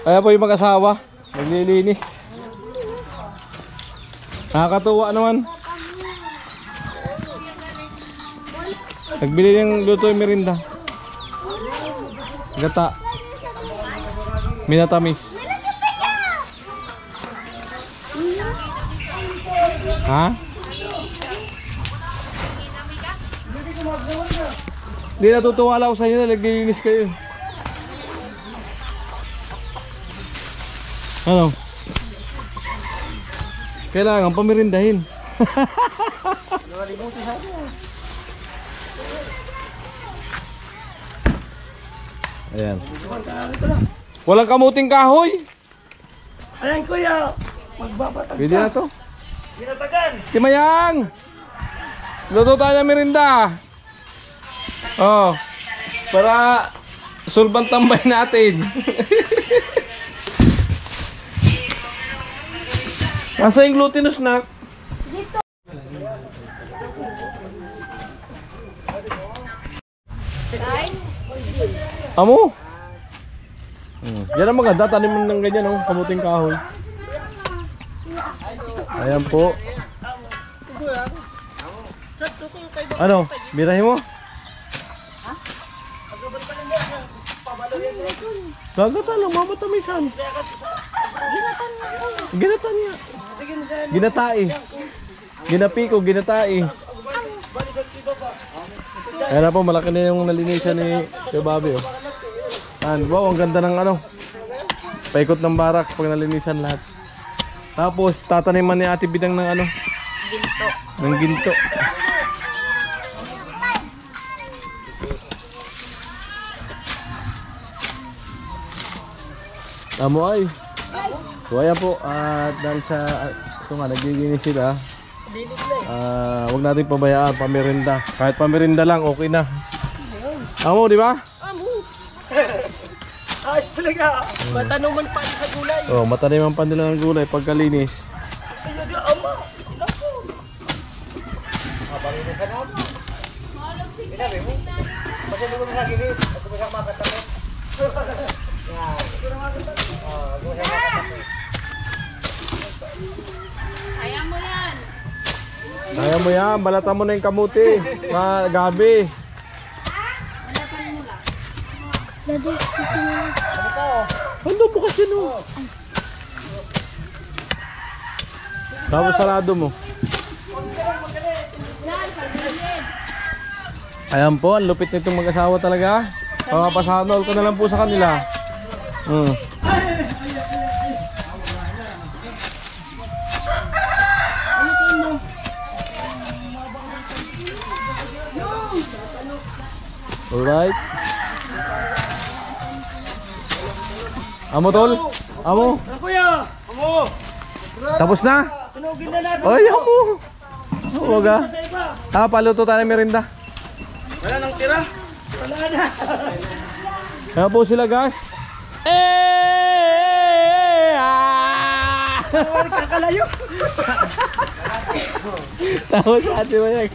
Kaya po yung mag-asawa, naglilinis. Nakakatuwa naman. Nagbili ng luto yung merinda. Gata. Minatamis. Ha? Hindi natutuwala ako sa inyo na naglilinis kayo. Ano? Kailangan pamirindahin. Ayan. Walang kamuting kahoy. Ayan kuya, magbabatag. Pwede na to. Binatagan. Timayang! Luto tayo ng merinda. Oh. Para sulban tambay natin. Nasa yung glutinous snack? Dito. Amo? Yan ang maganda, tanim mo ng ganyan, oh, kamuting kahoy. Ayan po. Ano? Birahin mo? Gagata lang, mamatamisan. Ginatan niya. Ginatai. Ginapi ko, ginatai. Ayan na po, malaki na yung nalinisan ni Kuya Bobby, oh. Wow, ang ganda ng ano, paikot ng barracks pag nalinisan lahat. Tapos tataniman ni Ate Bidang ng ano, ginto. Ng ginto. Tamo ay. So ayan po, dahil sa ito nga nagiginis sila, huwag natin pabayaan, pamirinda. Kahit pamirinda lang, okay na. Amo, di ba? Ayos talaga. Matanuman pa sa gulay. Oh, mataniman pa nila ng gulay pagkalinis. Talaga ama. Naku. Abangin ka na mo. Binabi mo. Kasi hindi ko naginis. Ako bisa makatabi. Yan. Ako bisa makatabi. Kaya mo yan. Kaya mo yan, balatan mo na yung kamuti. Gabi. Ano bukas yun, oh. Tapos sarado mo. Ayan po, ang lupit nitong mag-asawa talaga. Papasanol ko na lang po sa kanila. Alright. Amo tol? Amo? Kuya. Amo. Tapos na? Tunugin na natin. Ay, amo. Huwag ah. Paluto tayo ng merinda. Wala nang tira. Wala na. Kaya po sila gas. Kakalayo. Tapos ate mo yan.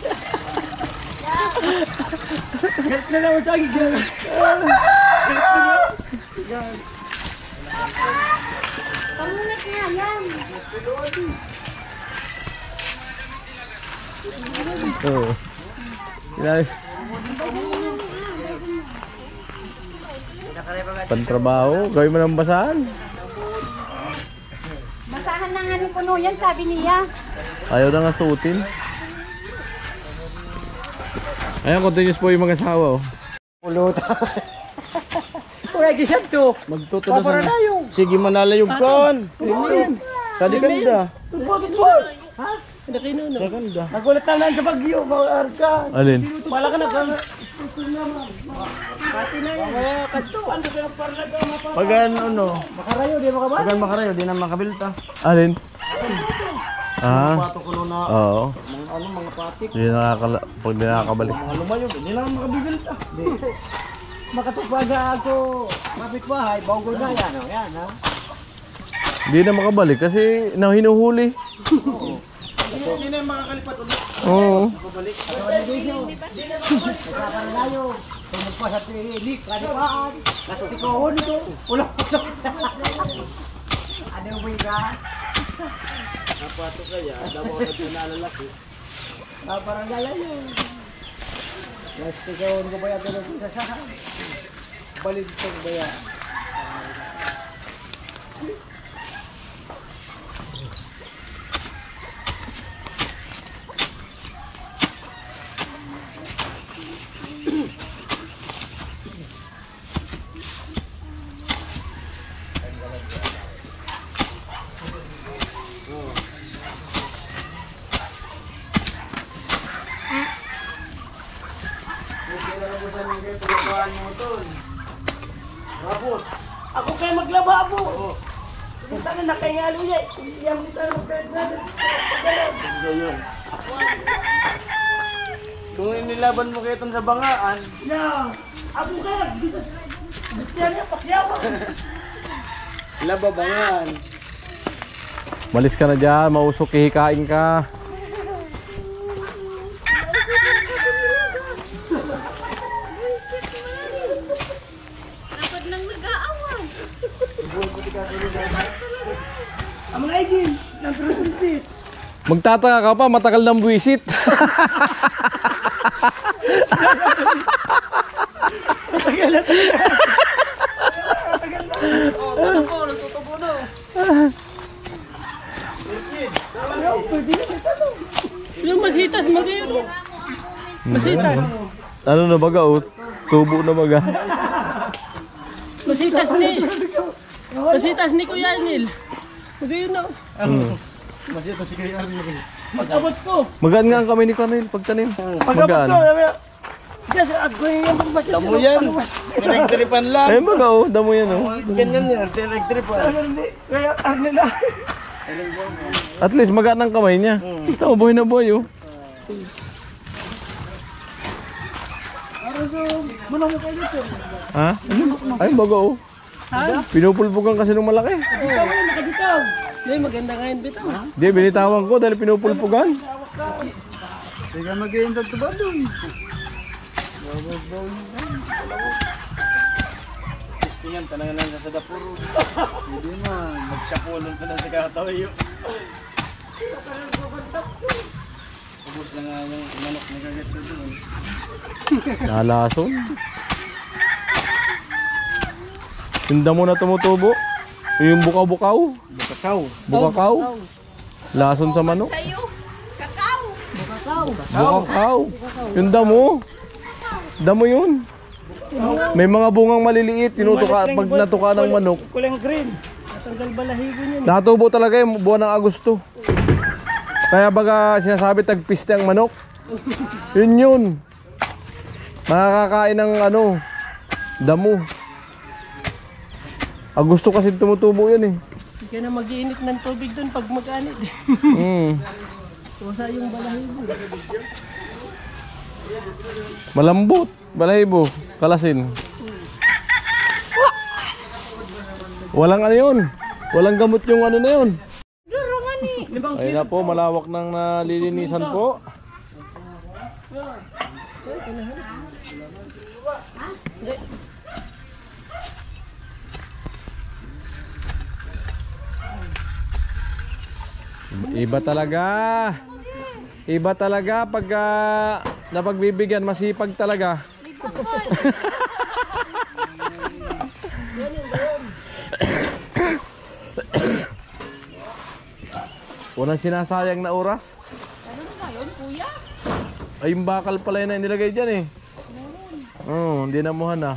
Galit na naman sa akin. Galit na. Pangulit nga yan. Oo. Pantrabaho, gawin mo ng basahan. Basahan na nga ni Puno yan, sabi niya. Ayaw na nga suotin. Ayan, continuous po yung mag-asawa, oh. Pulutan. Kuya, gisap to. Magtuto na Para sana. na yung. Sige manalayog kon. Kadi ganda. Tupot. Ha? Nakino no. Ganda. Nagulat lang sa bagyo, arka. Alin? Wala ka na kan. Pati na yun. Mamaya kadto. Ano ka ng parlaga mapa? Pag ano, Makarayo, di makabal. pag makarayo di na makabilta. Alin? Pato ko na Oo. ano mga patik. Pag di nakakabalik. Mga lumayo, di na makabibilta. Makatupaga ako. Kapitbahay, bago na yan. O, yan ha. Hindi na makabalik kasi hinuhuli. Hindi na makakalipat ulit. Oo. Nagkakaralayo. Tumog pa sa tilik, kanipaan. Lastikohon ito. Ulok-ulok. Ano ba yan? Napato kaya, daw ako na nalalaki. Parang gala yun. Lastikohon ko ba yan ito ng sasahan? Balintong ba yan? Ako kayo maglababo. Kung saan na nakayalo yan. Iyang dito na magkaya. Kung inilaban mo kayo itong sa bangaan, Na, ako kayo. Gusto niya pakyawa. lababangan. Malis ka na dyan, mausok, hihikain ka. Dapat nang nag-aaway. Ang mga igin. Nang trusunsit. Magtataka ka pa, matagal ng buwisit. Yung masitas, mag-iyo. Masitas. Ano na baga, oh? Tubo na baga. Masitas ni Kuya Nil. Mag-iyo na. Masito si Kuya Arnel. Pag-abot ko. Magaan nga ang kami ni Cornel, pagtanim. Pag-abot ko. Kasi ako yung masitas. Damo yan. Tinagtripan lang. Ayun baga, oh, damo yan, oh. Ganyan yan, tinagtripan. Kaya Arnel na. At least magaan ang kamay niya. Ito, buhay na buhay, oh. Manong mo kayo dito. Ha? Ayun baga, oh. Pinupulpugan kasi nung malaki. Ikaw yung nakabitaw. Hindi, maganda nga yung bitaw. Hindi, binitawan ko dahil pinupulpugan. Hindi ka mag-iin sa tuba doon. Testingan, talaga lang sa dapuro. Hindi man, magsyakulon pa lang sa kakatawayo. Ubus na nga yung manok na kagat sa doon. Nalason. Tinda mo na tumutubo. Yung bukaw-bukaw. Bukakaw. Bukakaw. Lason sa manok. Sa'yo, kakao. Bukakaw. Yung damo. Damo yun. May mga bungang maliliit. Tinutuka, pag natuka ng manok. Kulang green. Natanggal balahibo niya. Natubo talaga yung buwan ng Agosto. Kaya baga sinasabi tagpiste ang manok. Yun yun. Makakakain ng ano, damo. Agosto kasi tumutubo yun eh. Hindi ka na mag-iinit ng tubig doon pag mag-anit. Wasa yung balahibo. Malambot, balahibo, kalasin. Walang ano yun. Walang gamot yung ano na yun. Ayun na po, malawak ng nalilinisan po. Iba talaga. Iba talaga pag napagbibigyan, masipag talaga. Walang sinasayang na oras. Ano na yun, kuya? Ay, yung bakal pala yun na nilagay dyan eh. Oo, hindi namuhan na.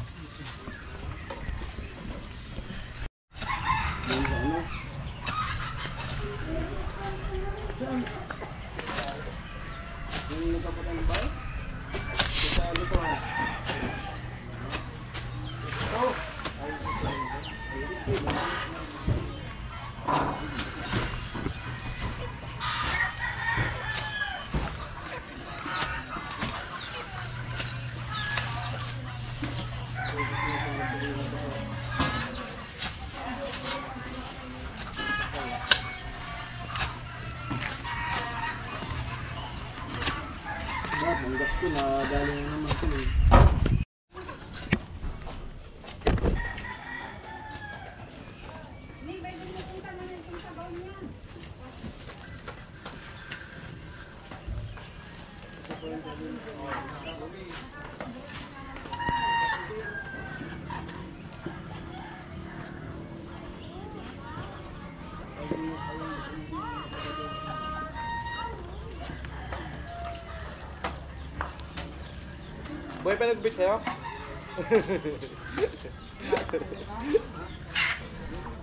Buhay pa nag-beach sa'yo?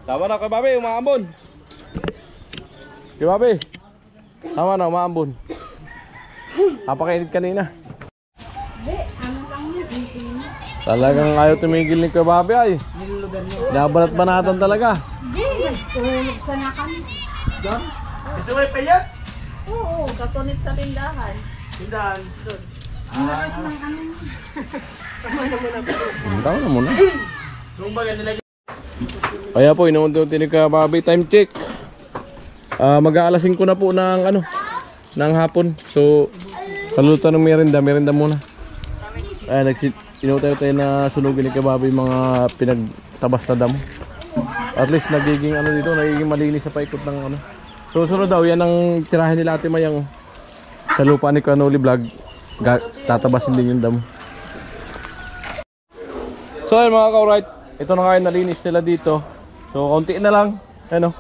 Tama na kay Babi, umaambon. Kay Babi. Tama na, umaambon. Napakainit kanina. Talagang ayaw tumigil ni kay Babi ay. Nabanat-banatan talaga. Tulog ka na kami. Gusto mo yung payat? Oo, katunit sa tindahan. Tindahan. Doon. Tama na muna. Nung baga nilagay. Kaya po, inuunti-unti ni kay Babi. Time check. Mag-aalas 5 na po ng ng hapon. So, kaluluto ng merienda muna. Inuutay-utay na sunugin ni kay Babi mga pinagtabas na damo. At least nagiging dito, nagiging malinis sa paikot ng So sunod daw, yan ang tirahin nila Ate Mayang sa lupa ni Kanoli Vlog. Tatabasin din yung damo. So ayun mga ka-right, ito na nga yung nalinis nila dito. So kaunti na lang, Ayan,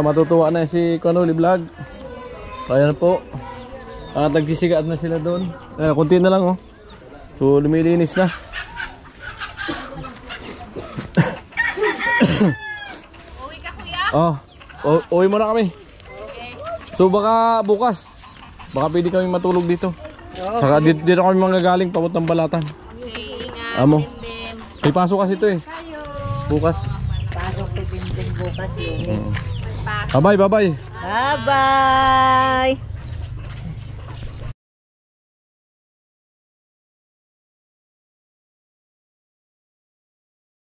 matutuwa na si Kanoli Vlog. So ayan po. At nagsisigaat na sila doon. Ayan, kaunti na lang So lumilinis na. Uwi ka kuya? Uwi mo na kami. So baka bukas, baka pwede kami matulog dito. Saka dito kami manggagaling papuntang Balatan. Okay, ingat. Amo. Bim-bim. May pasok kasi ito Tayo. bukas. Pasok si Bintin bukas yun. Pasok. Bye bye. Bye-bye!